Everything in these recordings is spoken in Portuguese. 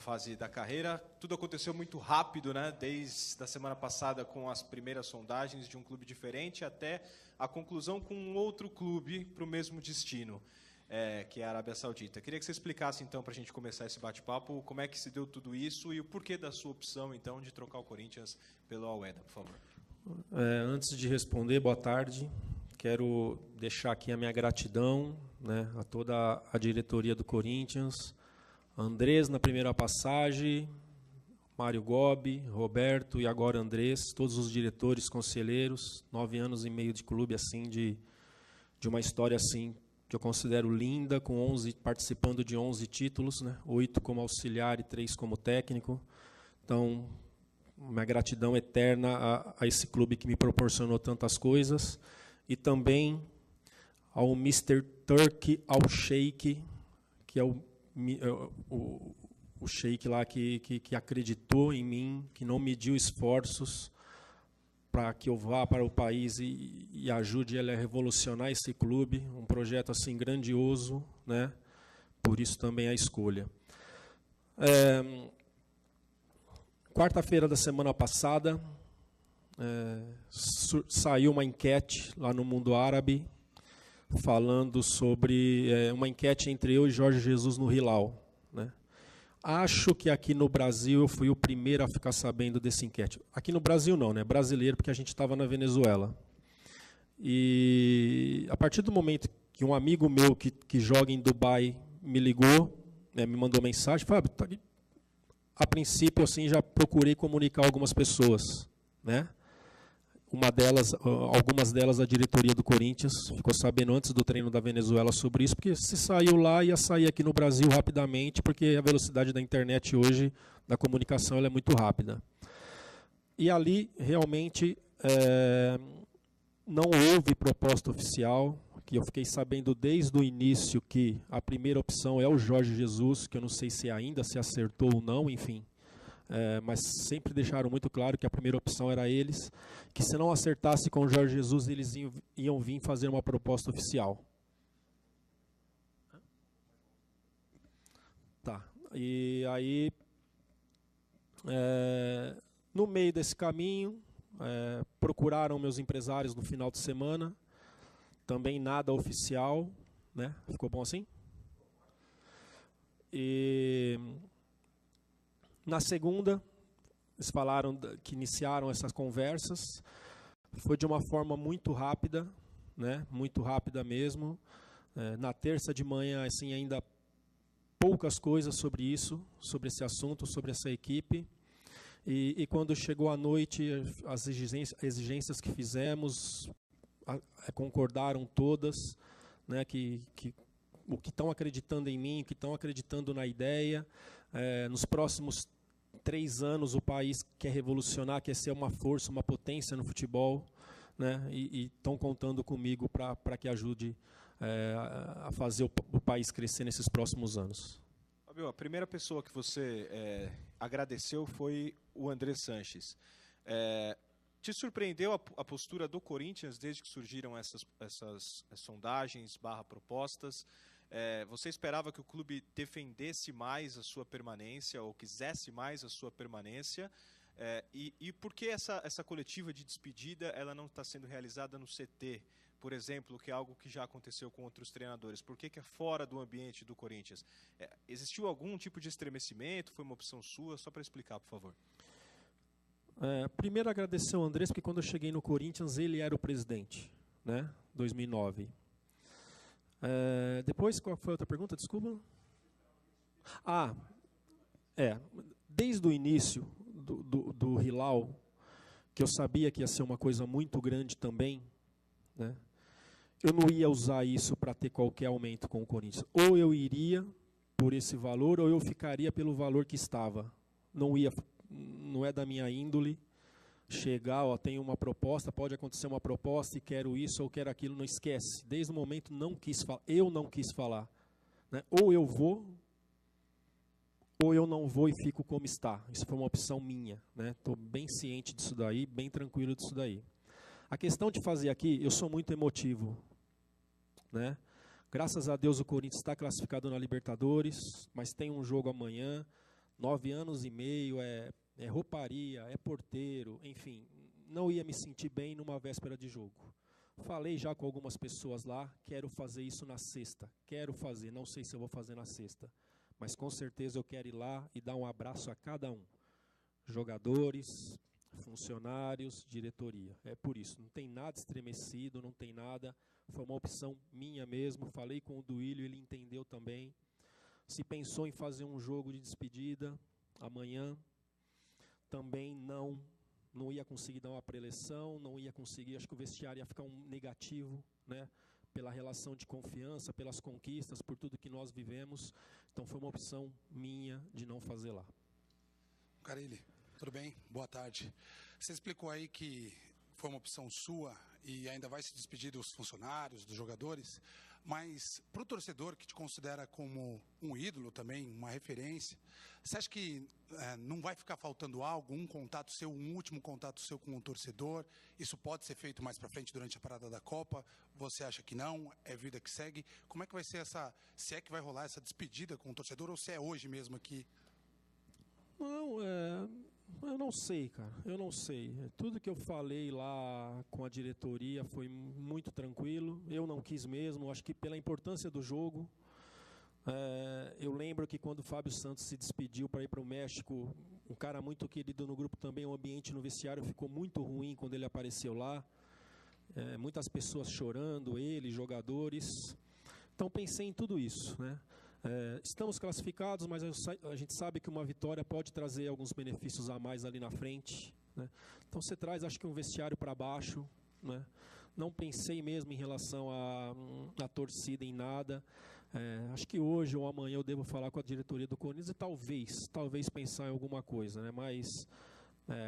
fase da carreira. Tudo aconteceu muito rápido, né? Desde a semana passada com as primeiras sondagens de um clube diferente até a conclusão com um outro clube para o mesmo destino, que é a Arábia Saudita. Queria que você explicasse, então, para a gente começar esse bate-papo, como é que se deu tudo isso e o porquê da sua opção, então, de trocar o Corinthians pelo Al-Wehda, por favor. Antes de responder, boa tarde. Quero deixar aqui a minha gratidão, né, a toda a diretoria do Corinthians, Andrés na primeira passagem, Mário Gobi, Roberto e agora Andrés, todos os diretores, conselheiros, 9 anos e meio de clube, assim, de uma história assim que eu considero linda, com 11 participando de 11 títulos, né, 8 como auxiliar e 3 como técnico. Então, minha gratidão eterna a esse clube que me proporcionou tantas coisas, e também ao Mr. Turki Al-Sheikh, que é o Sheikh lá que acreditou em mim, que não mediu esforços para que eu vá para o país e ajude ele a revolucionar esse clube, um projeto assim grandioso, né? Por isso também a escolha. Quarta-feira da semana passada, saiu uma enquete lá no Mundo Árabe, falando sobre uma enquete entre eu e Jorge Jesus no Hilal, né? Acho que aqui no Brasil eu fui o primeiro a ficar sabendo desse enquete. Aqui no Brasil não, né? Brasileiro, porque a gente estava na Venezuela. E a partir do momento que um amigo meu que joga em Dubai me ligou, né, me mandou mensagem, Fábio, a princípio assim já procurei comunicar algumas pessoas, né? Algumas delas a diretoria do Corinthians ficou sabendo antes do treino da Venezuela sobre isso, porque se saiu lá ia sair aqui no Brasil rapidamente, porque a velocidade da internet hoje, da comunicação, ela é muito rápida. E ali realmente não houve proposta oficial, que eu fiquei sabendo desde o início que a primeira opção é o Jorge Jesus, que eu não sei se ainda se acertou ou não, enfim. Mas sempre deixaram muito claro que a primeira opção era eles, que se não acertasse com o Jorge Jesus, eles iam vir fazer uma proposta oficial. Tá. E aí, no meio desse caminho, procuraram meus empresários no final de semana, também nada oficial, né? Ficou bom assim? E na segunda, eles falaram que iniciaram essas conversas. Foi de uma forma muito rápida, né? Muito rápida mesmo. Na terça de manhã, assim, ainda poucas coisas sobre isso, sobre esse assunto, sobre essa equipe. E quando chegou a noite, as exigências que fizemos concordaram todas, né? O que estão acreditando em mim, o que estão acreditando na ideia. Nos próximos 3 anos o país quer revolucionar, quer ser uma força, uma potência no futebol, né? E estão contando comigo para que ajude a fazer o país crescer nesses próximos anos. Fábio, a primeira pessoa que você agradeceu foi o Andrés Sanches. Te surpreendeu a postura do Corinthians desde que surgiram essas sondagens / propostas? Você esperava que o clube defendesse mais a sua permanência ou quisesse mais a sua permanência? E por que essa coletiva de despedida ela não está sendo realizada no CT, por exemplo, que é algo que já aconteceu com outros treinadores? Por que é fora do ambiente do Corinthians? Existiu algum tipo de estremecimento? Foi uma opção sua? Só para explicar, por favor. Primeiro agradecer ao Andrés, porque quando eu cheguei no Corinthians ele era o presidente, né? 2009. Depois, qual foi a outra pergunta? Desculpa. Desde o início do Hilal, que eu sabia que ia ser uma coisa muito grande também, né? Eu não ia usar isso para ter qualquer aumento com o Corinthians. Ou eu iria por esse valor, ou eu ficaria pelo valor que estava. Não é da minha índole chegar, tem uma proposta, pode acontecer uma proposta e quero isso ou quero aquilo, não esquece. Desde o momento eu não quis falar, né? Ou eu vou, ou eu não vou e fico como está. Isso foi uma opção minha, né? Estou bem ciente disso daí, bem tranquilo disso daí. A questão de fazer aqui, eu sou muito emotivo, né? Graças a Deus o Corinthians está classificado na Libertadores, mas tem um jogo amanhã. 9 anos e meio, é rouparia, é porteiro, enfim, não ia me sentir bem numa véspera de jogo. Falei já com algumas pessoas lá, quero fazer isso na sexta, quero fazer, não sei se eu vou fazer na sexta, mas com certeza eu quero ir lá e dar um abraço a cada um. Jogadores, funcionários, diretoria. É por isso, não tem nada estremecido, não tem nada, foi uma opção minha mesmo, falei com o Duílio, ele entendeu também. Se pensou em fazer um jogo de despedida amanhã, também não ia conseguir dar uma preleção, não ia conseguir, acho que o vestiário ia ficar um negativo, né? Pela relação de confiança, pelas conquistas, por tudo que nós vivemos. Então foi uma opção minha de não fazer lá. Carille, tudo bem? Boa tarde. Você explicou aí que foi uma opção sua e ainda vai se despedir dos funcionários, dos jogadores, mas para o torcedor que te considera como um ídolo também, uma referência, você acha que não vai ficar faltando algo, um contato seu, um último contato seu com o torcedor? Isso pode ser feito mais para frente durante a parada da Copa? Você acha que não? É vida que segue? Como é que vai ser se é que vai rolar essa despedida com o torcedor ou se é hoje mesmo aqui? Não, eu não sei, cara, eu não sei. Tudo que eu falei lá com a diretoria foi muito tranquilo, eu não quis mesmo, acho que pela importância do jogo. Eu lembro que quando o Fábio Santos se despediu para ir para o México, um cara muito querido no grupo também, o ambiente no vestiário ficou muito ruim quando ele apareceu lá. Muitas pessoas chorando, ele, jogadores. Então pensei em tudo isso, né? Estamos classificados, mas a gente sabe que uma vitória pode trazer alguns benefícios a mais ali na frente, né? Então você traz, acho que um vestiário para baixo, né? Não pensei mesmo em relação à torcida em nada. Acho que hoje ou amanhã eu devo falar com a diretoria do Corinthians e talvez pensar em alguma coisa, né? Mas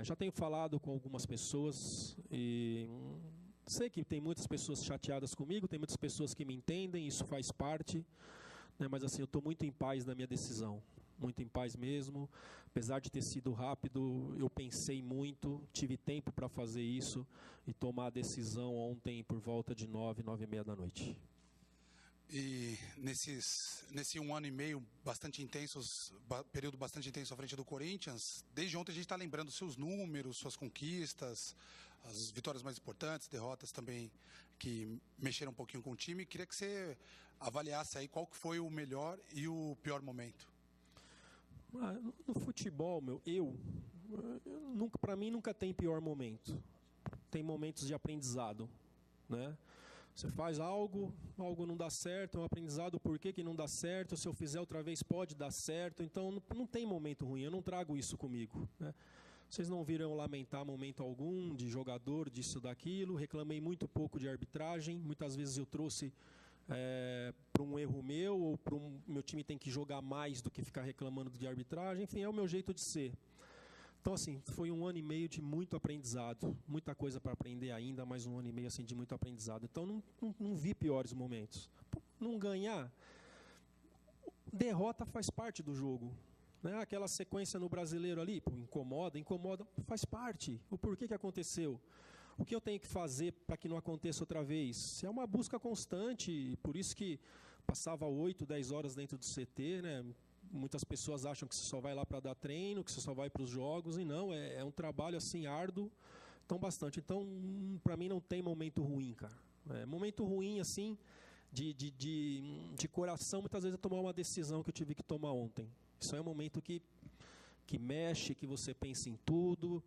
já tenho falado com algumas pessoas e sei que tem muitas pessoas chateadas comigo, tem muitas pessoas que me entendem, isso faz parte. Mas assim, eu estou muito em paz na minha decisão, muito em paz mesmo. Apesar de ter sido rápido, eu pensei muito, tive tempo para fazer isso e tomar a decisão ontem por volta de 9h30 da noite. E nesse 1 ano e meio bastante intensos, período bastante intenso à frente do Corinthians, desde ontem a gente está lembrando seus números, suas conquistas, as vitórias mais importantes, derrotas também que mexeram um pouquinho com o time. Queria que você avaliasse aí qual que foi o melhor e o pior momento. No futebol, para mim nunca tem pior momento. Tem momentos de aprendizado, né? Você faz algo não dá certo, é um aprendizado, por que não dá certo, se eu fizer outra vez pode dar certo, então não tem momento ruim, eu não trago isso comigo, né? Vocês não viram lamentar momento algum de jogador, disso, daquilo, reclamei muito pouco de arbitragem, muitas vezes eu trouxe para um erro meu, ou para meu time tem que jogar mais do que ficar reclamando de arbitragem, enfim, é o meu jeito de ser. Então, assim, foi 1 ano e meio de muito aprendizado, muita coisa para aprender ainda, mas 1 ano e meio assim, de muito aprendizado. Então, não vi piores momentos. Não ganhar, derrota faz parte do jogo, né? Aquela sequência no Brasileiro ali, incomoda, faz parte. O porquê que aconteceu? O que eu tenho que fazer para que não aconteça outra vez? É uma busca constante, por isso que passava 8, 10 horas dentro do CT, né? Muitas pessoas acham que você só vai lá para dar treino, que você só vai para os jogos, e não, é um trabalho assim árduo, tão bastante. Então, para mim não tem momento ruim, cara. Momento ruim assim, de coração, muitas vezes é tomar uma decisão que eu tive que tomar ontem. Isso é um momento que mexe, que você pensa em tudo,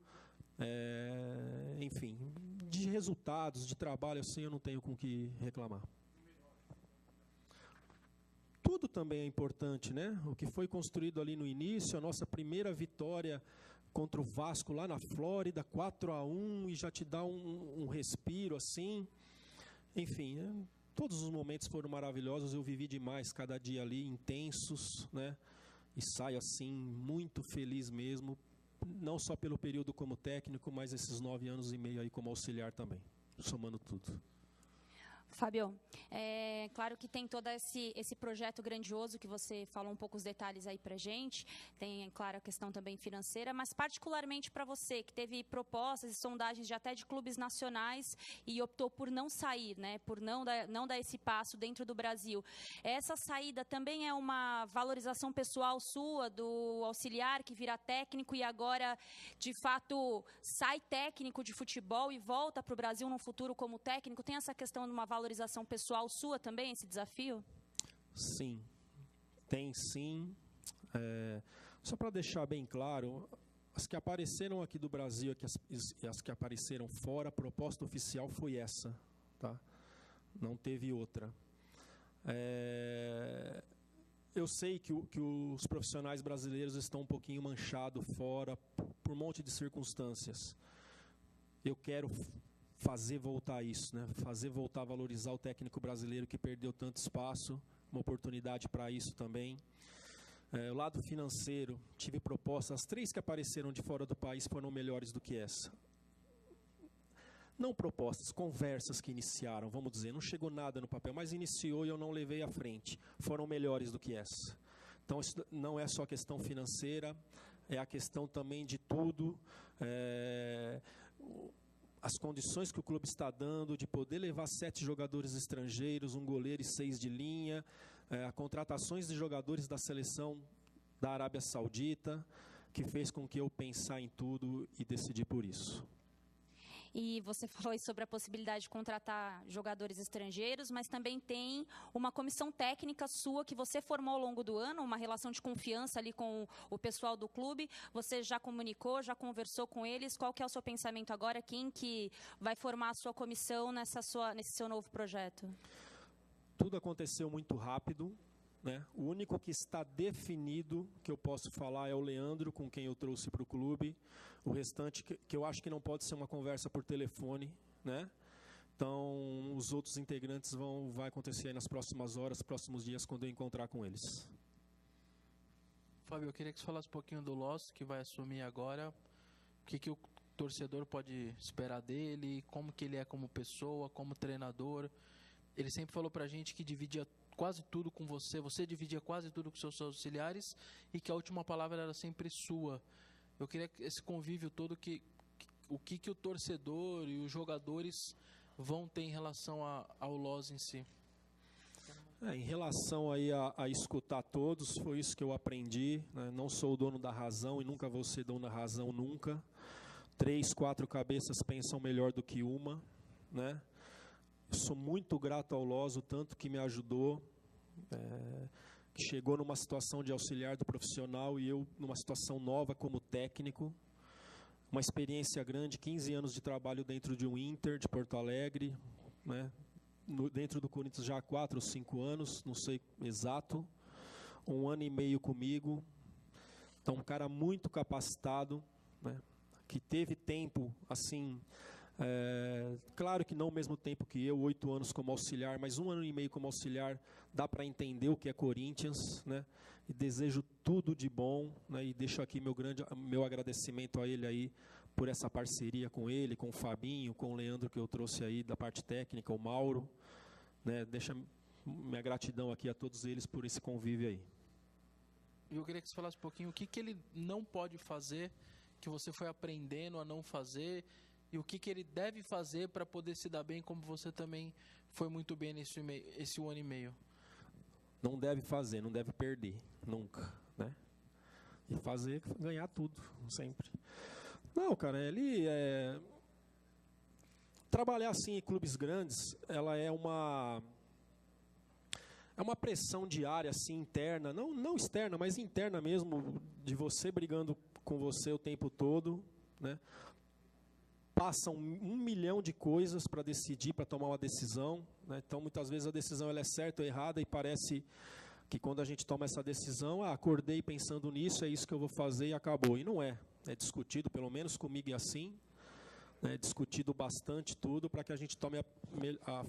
enfim, de resultados, de trabalho assim, eu não tenho com o que reclamar. Tudo também é importante, né? O que foi construído ali no início, a nossa primeira vitória contra o Vasco lá na Flórida, 4-1, e já te dá um respiro assim. Enfim, todos os momentos foram maravilhosos, eu vivi demais cada dia ali, intensos, né? E saio assim, muito feliz mesmo, não só pelo período como técnico, mas esses 9 anos e meio aí como auxiliar também, somando tudo. Fábio, claro que tem todo esse projeto grandioso que você falou um pouco os detalhes aí pra gente, tem, claro, a questão também financeira, mas particularmente para você, que teve propostas e sondagens até de clubes nacionais e optou por não sair, né, por não dar esse passo dentro do Brasil. Essa saída também é uma valorização pessoal sua, do auxiliar que vira técnico e agora, de fato, sai técnico de futebol e volta para o Brasil no futuro como técnico? Tem essa questão de uma valorização pessoal sua também, esse desafio? Sim, tem sim. Só para deixar bem claro, as que apareceram aqui do Brasil e as que apareceram fora, a proposta oficial foi essa, tá? Não teve outra. Eu sei que os profissionais brasileiros estão um pouquinho manchados fora por um monte de circunstâncias. Eu quero fazer voltar isso, né? Fazer voltar a valorizar o técnico brasileiro que perdeu tanto espaço, uma oportunidade para isso também. O lado financeiro, tive propostas, as 3 que apareceram de fora do país foram melhores do que essa. Não propostas, conversas que iniciaram, vamos dizer, não chegou nada no papel, mas iniciou e eu não levei à frente, foram melhores do que essa. Então, isso não é só questão financeira, é a questão também de tudo, as condições que o clube está dando de poder levar 7 jogadores estrangeiros, um goleiro e 6 de linha, contratações de jogadores da seleção da Arábia Saudita, que fez com que eu pensar em tudo e decidi por isso. E você falou aí sobre a possibilidade de contratar jogadores estrangeiros, mas também tem uma comissão técnica sua que você formou ao longo do ano, uma relação de confiança ali com o pessoal do clube. Você já comunicou, já conversou com eles? Qual que é o seu pensamento agora? Quem que vai formar a sua comissão nesse seu novo projeto? Tudo aconteceu muito rápido, né? O único que está definido, que eu posso falar, é o Leandro, com quem eu trouxe para o clube. O restante, que eu acho que não pode ser uma conversa por telefone, né? Então, os outros integrantes vai acontecer aí nas próximas horas, próximos dias, quando eu encontrar com eles. Fábio, eu queria que você falasse um pouquinho do Loss, que vai assumir agora. O que o torcedor pode esperar dele, como que ele é como pessoa, como treinador. Ele sempre falou pra gente que dividia quase tudo com você dividia quase tudo com seus auxiliares e que a última palavra era sempre sua. Eu queria esse convívio todo, o que o torcedor e os jogadores vão ter em relação ao Loss em si. Em relação aí a escutar todos, foi isso que eu aprendi, né? Não sou o dono da razão e nunca vou ser dono da razão, nunca. 3, 4 cabeças pensam melhor do que uma, né? Eu sou muito grato ao Loss, o tanto que me ajudou, que chegou numa situação de auxiliar do profissional e eu numa situação nova como técnico. Uma experiência grande, 15 anos de trabalho dentro de um Inter de Porto Alegre, né? Dentro do Corinthians já há 4 ou 5 anos, não sei exato, 1 ano e meio comigo. Então, um cara muito capacitado, né? Que teve tempo, assim, claro que não ao mesmo tempo que eu, 8 anos como auxiliar, mas 1 ano e meio como auxiliar, dá para entender o que é Corinthians, né? E desejo tudo de bom, né? E deixo aqui meu agradecimento a ele aí por essa parceria com ele, com o Fabinho, com o Leandro que eu trouxe aí da parte técnica, o Mauro, né? Deixa minha gratidão aqui a todos eles por esse convívio aí. Eu queria que você falasse um pouquinho o que ele não pode fazer, que você foi aprendendo a não fazer, e o que ele deve fazer para poder se dar bem, como você também foi muito bem esse 1 ano e meio. Não deve fazer, não deve perder, nunca, né? E fazer, ganhar tudo, sempre. Não, cara, trabalhar assim em clubes grandes, ela é uma pressão diária, assim, interna, não externa, mas interna mesmo, de você brigando com você o tempo todo, né? Passam 1 milhão de coisas para decidir, para tomar uma decisão, né? Então, muitas vezes a decisão ela é certa ou errada e parece que quando a gente toma essa decisão, acordei pensando nisso, é isso que eu vou fazer e acabou. E não é. É discutido, pelo menos comigo é assim, né? É discutido bastante tudo para que a gente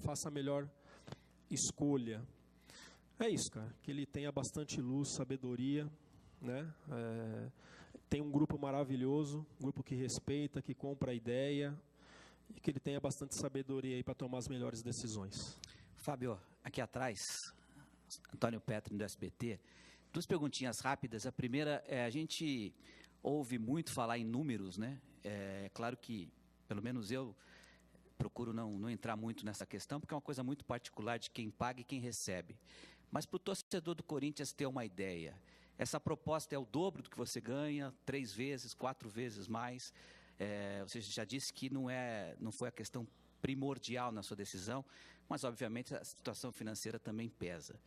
faça a melhor escolha. É isso, cara. Que ele tenha bastante luz, sabedoria, né? Tem um grupo maravilhoso, um grupo que respeita, que compra a ideia e que ele tenha bastante sabedoria aí para tomar as melhores decisões. Fábio, aqui atrás, Antônio Petri do SBT, 2 perguntinhas rápidas. A primeira é, a gente ouve muito falar em números, né? É claro que, pelo menos eu, procuro não entrar muito nessa questão, porque é uma coisa muito particular de quem paga e quem recebe. Mas para o torcedor do Corinthians ter uma ideia, essa proposta é o dobro do que você ganha, 3 vezes, 4 vezes mais. Você já disse que não foi a questão primordial na sua decisão, mas obviamente a situação financeira também pesa.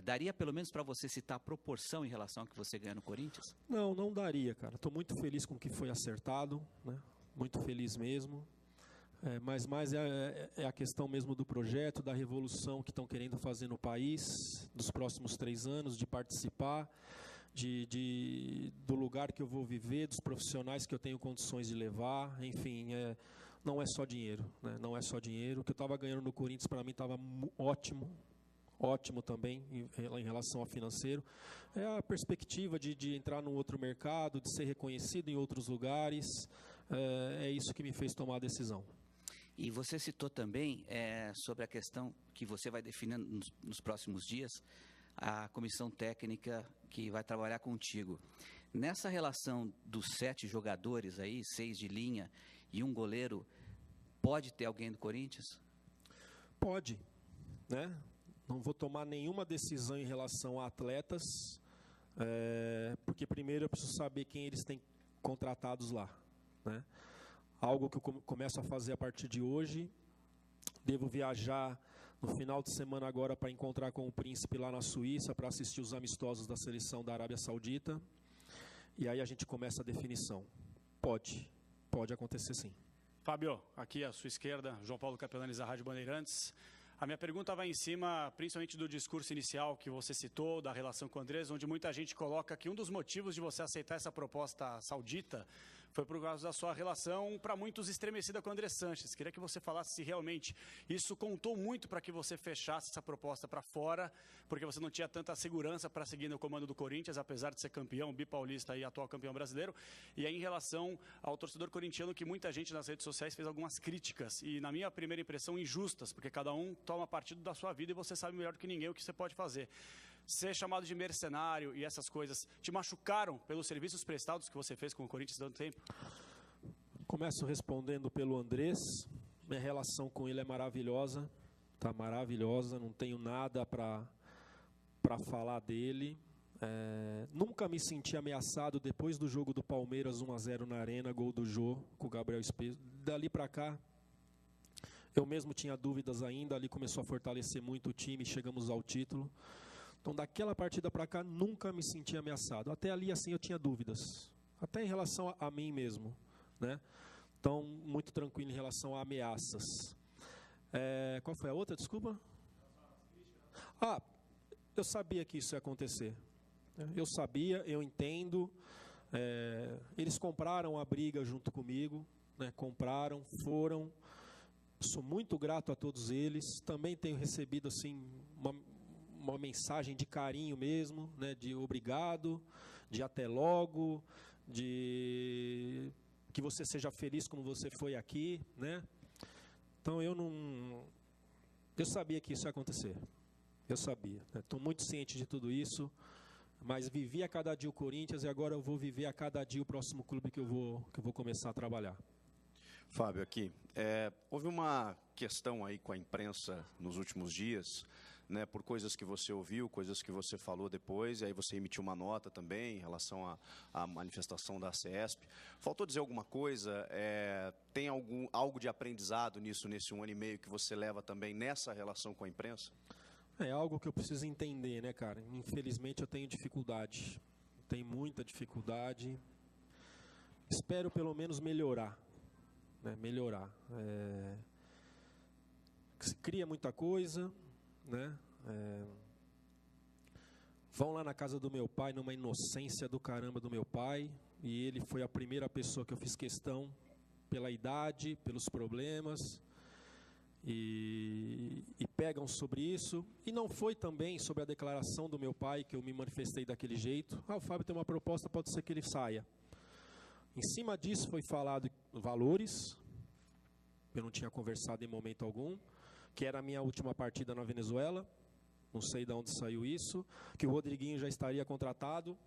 Daria pelo menos para você citar a proporção em relação ao que você ganha no Corinthians? Não daria, cara. Estou muito feliz com o que foi acertado, né? Muito feliz mesmo. Mas mais é a questão mesmo do projeto, da revolução que estão querendo fazer no país, dos próximos 3 anos, de participar, do lugar que eu vou viver, dos profissionais que eu tenho condições de levar, enfim, não é só dinheiro, né? Não é só dinheiro. O que eu estava ganhando no Corinthians para mim estava ótimo também em relação ao financeiro. É a perspectiva de entrar num outro mercado, de ser reconhecido em outros lugares, é isso que me fez tomar a decisão. E você citou também sobre a questão que você vai definir nos próximos dias, a comissão técnica que vai trabalhar contigo. Nessa relação dos 7 jogadores aí, 6 de linha e um goleiro, pode ter alguém do Corinthians? Pode, né? Não vou tomar nenhuma decisão em relação a atletas, porque primeiro eu preciso saber quem eles têm contratados lá, né? Algo que eu começo a fazer a partir de hoje. Devo viajar no final de semana agora para encontrar com o príncipe lá na Suíça para assistir os amistosos da seleção da Arábia Saudita. E aí a gente começa a definição. Pode acontecer sim. Fábio, aqui à sua esquerda, João Paulo Capelanes da Rádio Bandeirantes. A minha pergunta vai em cima, principalmente do discurso inicial que você citou, da relação com o Andrés, onde muita gente coloca que um dos motivos de você aceitar essa proposta saudita foi por causa da sua relação, para muitos, estremecida com o Andrés Sanches. Queria que você falasse se realmente isso contou muito para que você fechasse essa proposta para fora, porque você não tinha tanta segurança para seguir no comando do Corinthians, apesar de ser campeão, bipaulista e atual campeão brasileiro. E aí, em relação ao torcedor corintiano, que muita gente nas redes sociais fez algumas críticas, e na minha primeira impressão, injustas, porque cada um toma partido da sua vida e você sabe melhor do que ninguém o que você pode fazer. Ser chamado de mercenário e essas coisas te machucaram pelos serviços prestados que você fez com o Corinthians tanto tempo? Começo respondendo pelo Andrés. Minha relação com ele é maravilhosa, tá maravilhosa, não tenho nada para falar dele. Nunca me senti ameaçado depois do jogo do Palmeiras 1-0 na Arena, gol do Jô com o Gabriel Espejo. Dali para cá, eu mesmo tinha dúvidas ainda, ali começou a fortalecer muito o time, chegamos ao título. Então, daquela partida para cá, nunca me senti ameaçado. Até ali, assim, eu tinha dúvidas. Até em relação a mim mesmo, né? Então, muito tranquilo em relação a ameaças. Qual foi a outra, desculpa? Eu sabia que isso ia acontecer. Eu sabia, eu entendo. Eles compraram a briga junto comigo, né? Compraram, foram. Sou muito grato a todos eles. Também tenho recebido, assim, uma mensagem de carinho mesmo, né, de obrigado, de até logo, de que você seja feliz como você foi aqui, né? Então eu sabia que isso ia acontecer. Eu sabia. Estou muito ciente de tudo isso, mas vivi a cada dia o Corinthians e agora eu vou viver a cada dia o próximo clube que eu vou começar a trabalhar. Fábio, aqui, houve uma questão aí com a imprensa nos últimos dias, né, por coisas que você ouviu, coisas que você falou depois, e aí você emitiu uma nota também em relação à manifestação da CESP. Faltou dizer alguma coisa? Tem algo de aprendizado nisso, nesse 1 ano e meio, que você leva também nessa relação com a imprensa? É algo que eu preciso entender, né, cara? Infelizmente eu tenho dificuldade. Tenho muita dificuldade. Espero pelo menos melhorar. Né? Melhorar. Se cria muita coisa, né? Vão lá na casa do meu pai, numa inocência do caramba do meu pai, e ele foi a primeira pessoa que eu fiz questão, pela idade, pelos problemas, e pegam sobre isso. E não foi também sobre a declaração do meu pai que eu me manifestei daquele jeito. O Fábio tem uma proposta, pode ser que ele saia. Em cima disso foi falado valores, eu não tinha conversado em momento algum, que era a minha última partida na Venezuela, não sei de onde saiu isso, que o Rodriguinho já estaria contratado.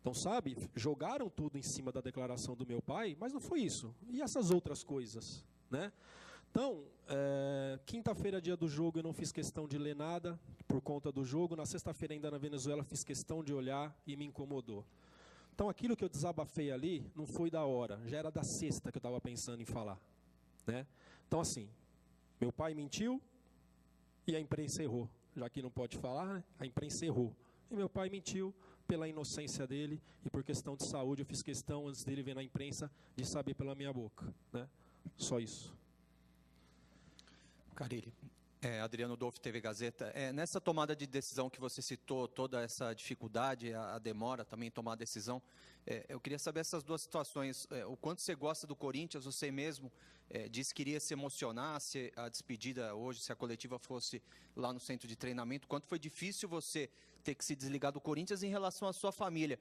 Então, sabe, jogaram tudo em cima da declaração do meu pai, mas não foi isso. E essas outras coisas, né? Então, quinta-feira, dia do jogo, eu não fiz questão de ler nada por conta do jogo. Na sexta-feira, ainda na Venezuela, fiz questão de olhar e me incomodou. Então, aquilo que eu desabafei ali não foi da hora, já era da sexta que eu estava pensando em falar, né? Então, assim, meu pai mentiu e a imprensa errou. Já que não pode falar, né? A imprensa errou. E meu pai mentiu pela inocência dele e por questão de saúde. Eu fiz questão, antes dele ver na imprensa, de saber pela minha boca, né? Só isso. Carille, Adriano Dolfi, TV Gazeta. Nessa tomada de decisão que você citou, toda essa dificuldade, a demora também em tomar a decisão, eu queria saber essas duas situações. O quanto você gosta do Corinthians, você mesmo disse que iria se emocionar se a despedida hoje, se a coletiva fosse lá no centro de treinamento. Quanto foi difícil você ter que se desligar do Corinthians em relação à sua família?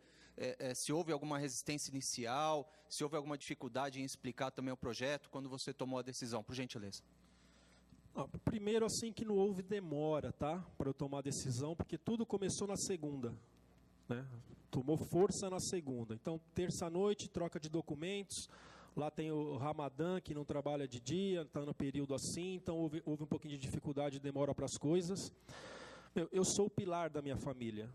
Se houve alguma resistência inicial, se houve alguma dificuldade em explicar também o projeto, quando você tomou a decisão, por gentileza. Primeiro, assim, que não houve demora, tá? Para eu tomar a decisão, porque tudo começou na segunda, né? Tomou força na segunda. Então, terça-noite, troca de documentos. Lá tem o Ramadã, que não trabalha de dia, está no período assim. Então, houve um pouquinho de dificuldade e demora para as coisas. Eu sou o pilar da minha família.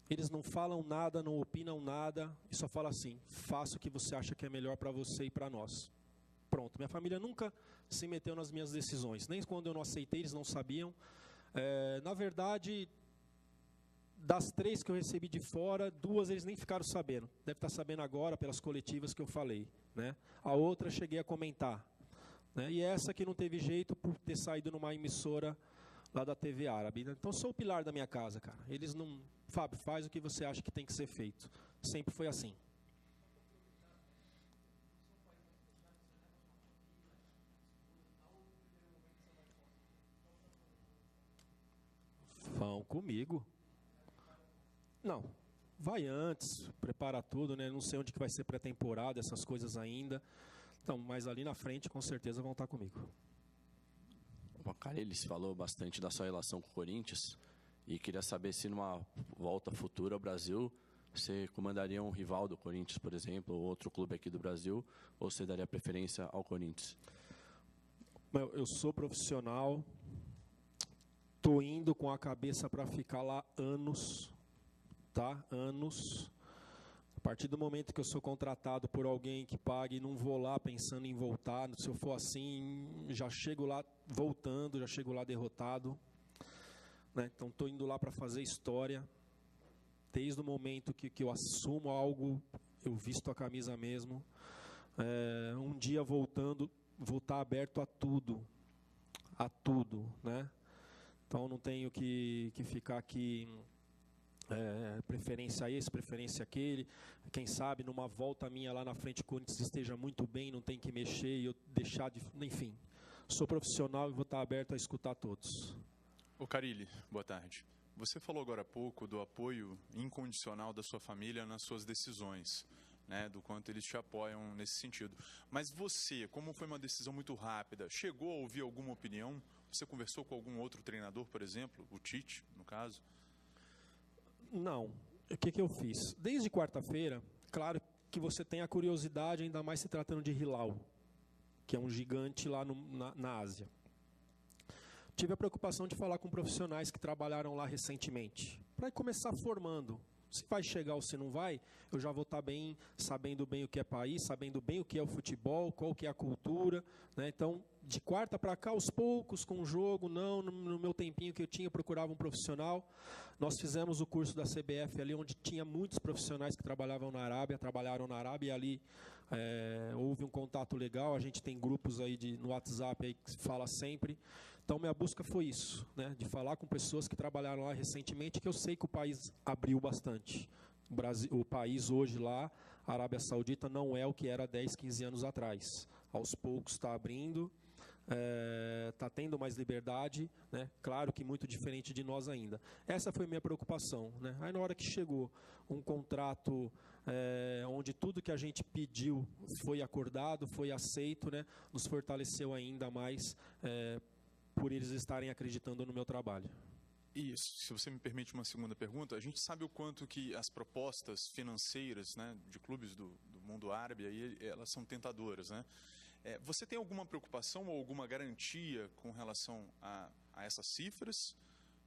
Eles não falam nada, não opinam nada, e só falam assim: faça o que você acha que é melhor para você e para nós. Pronto, minha família nunca se meteu nas minhas decisões, nem quando eu não aceitei, eles não sabiam. Na verdade, das 3 que eu recebi de fora, 2 eles nem ficaram sabendo. Deve estar sabendo agora pelas coletivas que eu falei, né? A outra cheguei a comentar, né? E essa que não teve jeito por ter saído numa emissora lá da TV Árabe. Então, sou o pilar da minha casa, cara. Eles não... Fábio, faz o que você acha que tem que ser feito. Sempre foi assim. Vão comigo. Não, vai antes, prepara tudo, né? Não sei onde que vai ser pré-temporada, essas coisas ainda. Então, mas ali na frente, com certeza, vão estar comigo. O Carille falou bastante da sua relação com o Corinthians e queria saber se numa volta futura ao Brasil você comandaria um rival do Corinthians, por exemplo, ou outro clube aqui do Brasil, ou você daria preferência ao Corinthians? Eu sou profissional. Estou indo com a cabeça para ficar lá anos, tá? Anos. A partir do momento que eu sou contratado por alguém que pague, não vou lá pensando em voltar. Se eu for assim, já chego lá voltando, já chego lá derrotado, né? Então, estou indo lá para fazer história. Desde o momento que eu assumo algo, eu visto a camisa mesmo. Um dia voltando, vou estar aberto a tudo, né? Então, não tenho que ficar aqui, preferência a esse, preferência aquele. Quem sabe, numa volta minha lá na frente, o Corinthians esteja muito bem, não tem que mexer e eu deixar de... Enfim, sou profissional e vou estar aberto a escutar todos. Ô Carille, boa tarde. Você falou agora há pouco do apoio incondicional da sua família nas suas decisões, né, do quanto eles te apoiam nesse sentido. Mas você, como foi uma decisão muito rápida, chegou a ouvir alguma opinião? Você conversou com algum outro treinador, por exemplo, o Tite, no caso? Não. O que eu fiz? Desde quarta-feira, claro que você tem a curiosidade, ainda mais se tratando de Hilal, que é um gigante lá na Ásia. Tive a preocupação de falar com profissionais que trabalharam lá recentemente, para começar formando. Se vai chegar ou se não vai, eu já vou estar bem, sabendo bem o que é país, sabendo bem o que é o futebol, qual que é a cultura, né? Então, de quarta para cá, aos poucos, com o jogo, no meu tempinho que eu tinha, eu procurava um profissional. Nós fizemos o curso da CBF ali, onde tinha muitos profissionais que trabalharam na Arábia, e ali houve um contato legal. A gente tem grupos aí no WhatsApp aí que se fala sempre. Então, minha busca foi isso, né, de falar com pessoas que trabalharam lá recentemente, que eu sei que o país abriu bastante. O país hoje lá, a Arábia Saudita, não é o que era 10, 15 anos atrás. Aos poucos está abrindo. está tendo mais liberdade, né? Claro que muito diferente de nós ainda. Essa foi minha preocupação, né? Aí na hora que chegou um contrato onde tudo que a gente pediu foi acordado, foi aceito, né? Nos fortaleceu ainda mais por eles estarem acreditando no meu trabalho. Isso, se você me permite uma segunda pergunta, a gente sabe o quanto que as propostas financeiras, né, de clubes do mundo árabe, aí, elas são tentadoras, né? Você tem alguma preocupação ou alguma garantia com relação a essas cifras?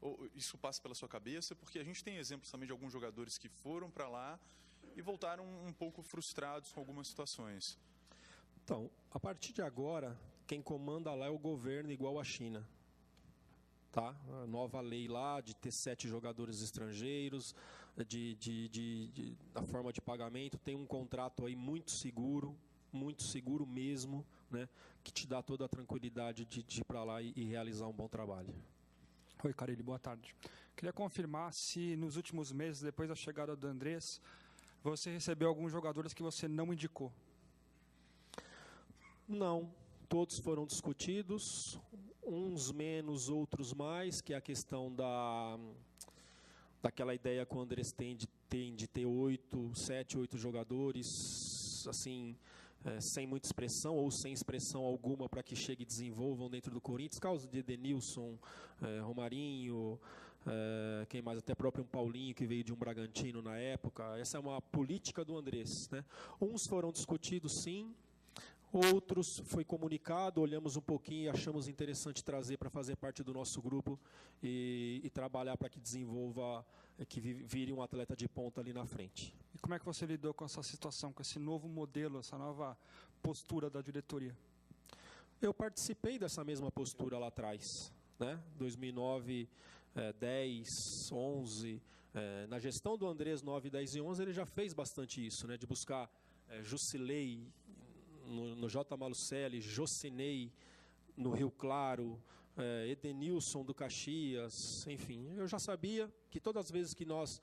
Ou isso passa pela sua cabeça? Porque a gente tem exemplos também de alguns jogadores que foram para lá e voltaram um pouco frustrados com algumas situações. Então, a partir de agora, quem comanda lá é o governo, igual a China. Tá? A nova lei lá de ter 7 jogadores estrangeiros, da forma de pagamento, tem um contrato aí muito seguro mesmo, né? Que te dá toda a tranquilidade de ir para lá e realizar um bom trabalho. Oi, Carille, boa tarde. Queria confirmar se nos últimos meses, depois da chegada do Andrés, você recebeu alguns jogadores que você não indicou. Não, todos foram discutidos, uns menos, outros mais, que é a questão daquela ideia que o Andrés tem de ter 7, 8 jogadores, assim, sem muita expressão ou sem expressão alguma para que chegue e desenvolvam dentro do Corinthians, causa de Edenilson, Romarinho, quem mais, até próprio um Paulinho que veio de um Bragantino na época. Essa é uma política do Andrés, né? Uns foram discutidos sim, outros foi comunicado, olhamos um pouquinho e achamos interessante trazer para fazer parte do nosso grupo e trabalhar para que desenvolva, que vire um atleta de ponta ali na frente. E como é que você lidou com essa situação, com esse novo modelo, essa nova postura da diretoria? Eu participei dessa mesma postura lá atrás, né? 2009, 10, 11, na gestão do Andrés 9, 10 e 11 ele já fez bastante isso, né? De buscar Jusilei no J. Malucelli, Jocinei no Rio Claro, Edenilson do Caxias, enfim. Eu já sabia que todas as vezes que nós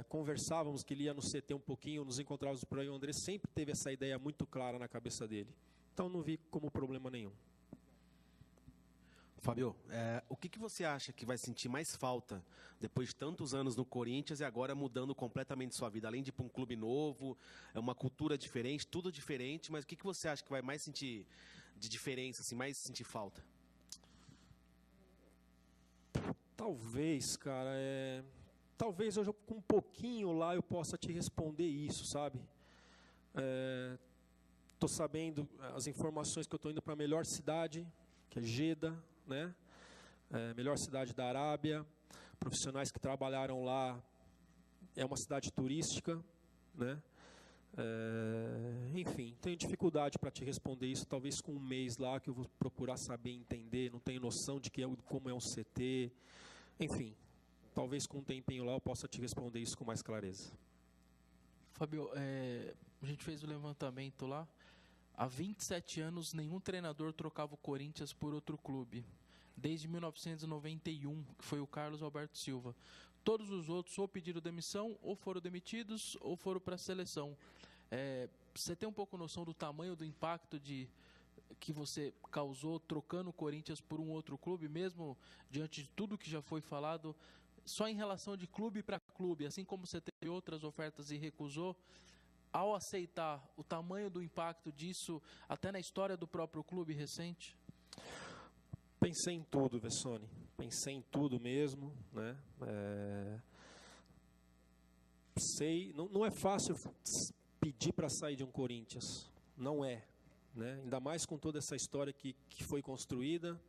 conversávamos, que ele ia no CT um pouquinho, nos encontrávamos por aí, o André sempre teve essa ideia muito clara na cabeça dele. Então não vi como problema nenhum. Fábio, o que você acha que vai sentir mais falta depois de tantos anos no Corinthians e agora mudando completamente sua vida? Além de ir para um clube novo, uma cultura diferente, tudo diferente, mas o que você acha que vai mais sentir de diferença, assim, mais sentir falta? Talvez, cara, talvez eu com um pouquinho lá eu possa te responder isso, sabe? Estou sabendo as informações que eu estou indo para a melhor cidade, que é Jeddah, né? Melhor cidade da Arábia, profissionais que trabalharam lá, é uma cidade turística, né? Enfim, tenho dificuldade para te responder isso, talvez com um mês lá que eu vou procurar saber, entender, não tenho noção de como é um CT, enfim, talvez com um tempinho lá eu possa te responder isso com mais clareza. Fábio, a gente fez o levantamento lá. Há 27 anos, nenhum treinador trocava o Corinthians por outro clube. Desde 1991, que foi o Carlos Alberto Silva. Todos os outros ou pediram demissão, ou foram demitidos, ou foram para a seleção. Você tem um pouco noção do tamanho do impacto que você causou trocando o Corinthians por um outro clube, mesmo diante de tudo que já foi falado, só em relação de clube para clube, assim como você teve outras ofertas e recusou? Ao aceitar o tamanho do impacto disso, até na história do próprio clube recente? Pensei em tudo, Vessone. Pensei em tudo mesmo, né? Não é fácil pedir para sair de um Corinthians. Não é, né? Ainda mais com toda essa história que foi construída.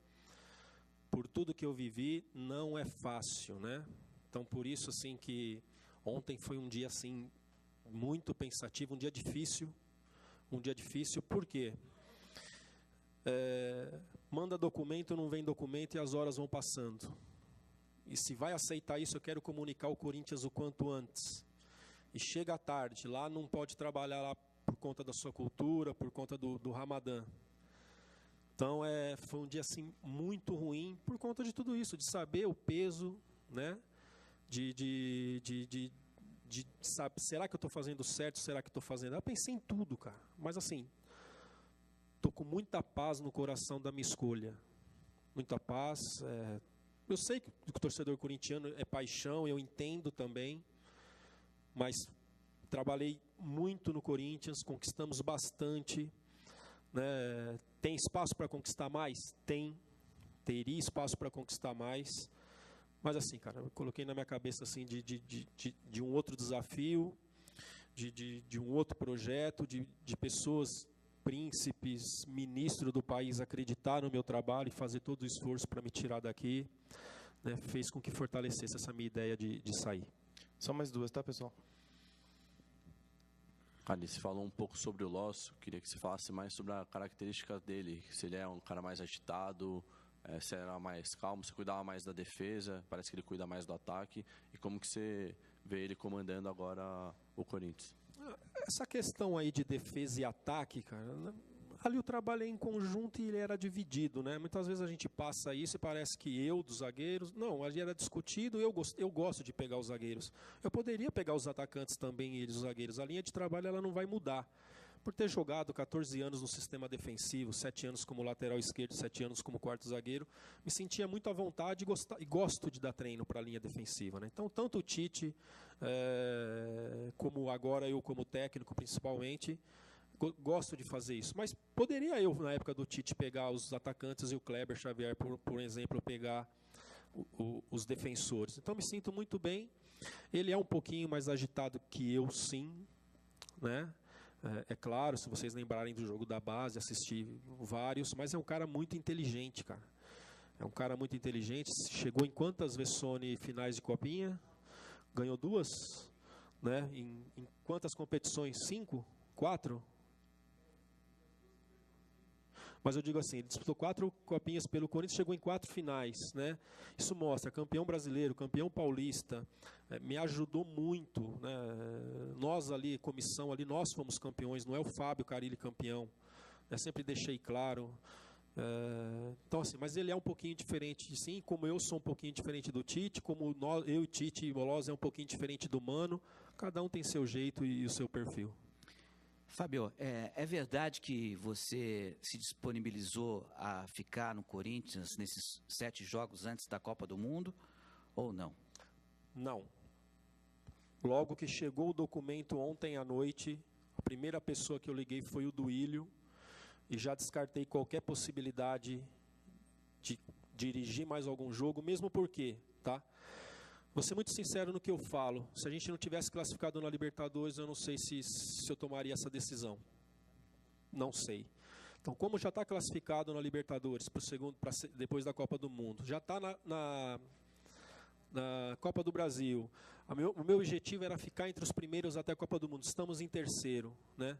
Por tudo que eu vivi, não é fácil, né? Então, por isso, assim, que ontem foi um dia, assim, muito pensativo, um dia difícil, por quê? Manda documento, não vem documento e as horas vão passando. E se vai aceitar isso, eu quero comunicar o Corinthians o quanto antes. E chega à tarde, lá não pode trabalhar lá por conta da sua cultura, por conta do Ramadã. Então foi um dia assim muito ruim por conta de tudo isso, de saber o peso, né? Sabe, será que eu estou fazendo certo? Será que estou fazendo? Eu pensei em tudo, cara. Mas assim, estou com muita paz no coração da minha escolha. Muita paz. Eu sei que o torcedor corintiano é paixão, eu entendo também, mas trabalhei muito no Corinthians, conquistamos bastante, né? Tem espaço para conquistar mais? Tem. Teria espaço para conquistar mais. Mas assim, cara, eu coloquei na minha cabeça assim, de um outro desafio, de um outro projeto, de pessoas, príncipes, ministros do país acreditar no meu trabalho e fazer todo o esforço para me tirar daqui, né, fez com que fortalecesse essa minha ideia de sair. Só mais duas, tá, pessoal? Ali, você falou um pouco sobre o Loss, queria que você falasse mais sobre a característica dele, se ele é um cara mais agitado, se era mais calmo, se cuidava mais da defesa, parece que ele cuida mais do ataque, e como que você vê ele comandando agora o Corinthians? Essa questão aí de defesa e ataque, cara, ali o trabalho é em conjunto e ele era dividido, né? Muitas vezes a gente passa isso e parece que eu, dos zagueiros, não, ali era discutido, eu gosto de pegar os zagueiros. Eu poderia pegar os atacantes também e eles, os zagueiros. A linha de trabalho ela não vai mudar. Por ter jogado 14 anos no sistema defensivo, 7 anos como lateral esquerdo, 7 anos como quarto zagueiro, me sentia muito à vontade e gosto de dar treino para a linha defensiva, né? Então, tanto o Tite, como agora eu como técnico principalmente, gosto de fazer isso. Mas poderia eu, na época do Tite, pegar os atacantes e o Kleber Xavier, por exemplo, pegar os defensores. Então, me sinto muito bem. Ele é um pouquinho mais agitado que eu, sim, né? É claro, se vocês lembrarem do jogo da base, assisti vários, mas é um cara muito inteligente, cara. É um cara muito inteligente. Chegou em quantas vezes finais de Copinha? Ganhou 2, né? Em quantas competições? 5? 4? Mas eu digo assim, ele disputou 4 copinhas pelo Corinthians, chegou em 4 finais, né? Isso mostra, campeão brasileiro, campeão paulista, me ajudou muito, né? Nós ali, comissão ali, nós fomos campeões, não é o Fábio Carilli campeão, eu sempre deixei claro. Então assim, mas ele é um pouquinho diferente, sim, como eu sou um pouquinho diferente do Tite, como eu e Tite e Bolós é um pouquinho diferente do Mano, cada um tem seu jeito e o seu perfil. Fábio, é verdade que você se disponibilizou a ficar no Corinthians nesses 7 jogos antes da Copa do Mundo, ou não? Não. Logo que chegou o documento ontem à noite, a primeira pessoa que eu liguei foi o Duílio, e já descartei qualquer possibilidade de dirigir mais algum jogo, mesmo porque, tá? Vou ser muito sincero no que eu falo. Se a gente não tivesse classificado na Libertadores, eu não sei se eu tomaria essa decisão. Não sei. Então, como já está classificado na Libertadores, depois da Copa do Mundo, já está na Copa do Brasil, o meu objetivo era ficar entre os primeiros até a Copa do Mundo. Estamos em terceiro, né?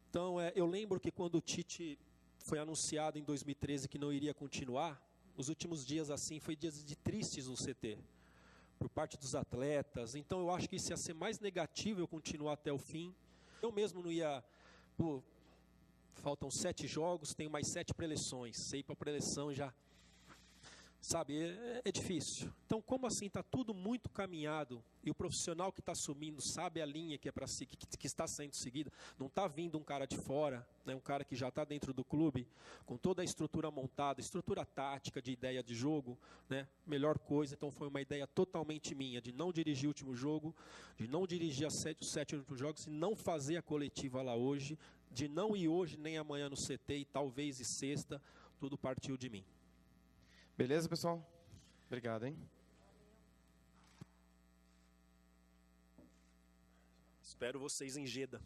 Então, eu lembro que quando o Tite foi anunciado em 2013 que não iria continuar, os últimos dias assim, foi dias de tristes no CT. Por parte dos atletas, então eu acho que isso ia ser mais negativo eu continuar até o fim. Eu mesmo não ia, faltam 7 jogos, tenho mais 7 preleções, você ir para a preleção já, sabe, é difícil. Então, como assim está tudo muito caminhado e o profissional que está assumindo sabe a linha que é para si, que está sendo seguida, não está vindo um cara de fora, né, um cara que já está dentro do clube, com toda a estrutura montada, estrutura tática, de ideia de jogo, né, melhor coisa. Então foi uma ideia totalmente minha, de não dirigir o último jogo, de não dirigir os 7 últimos jogos, e não fazer a coletiva lá hoje, de não ir hoje nem amanhã no CT e talvez e sexta, tudo partiu de mim. Beleza, pessoal? Obrigado, hein? Espero vocês em Jeddah.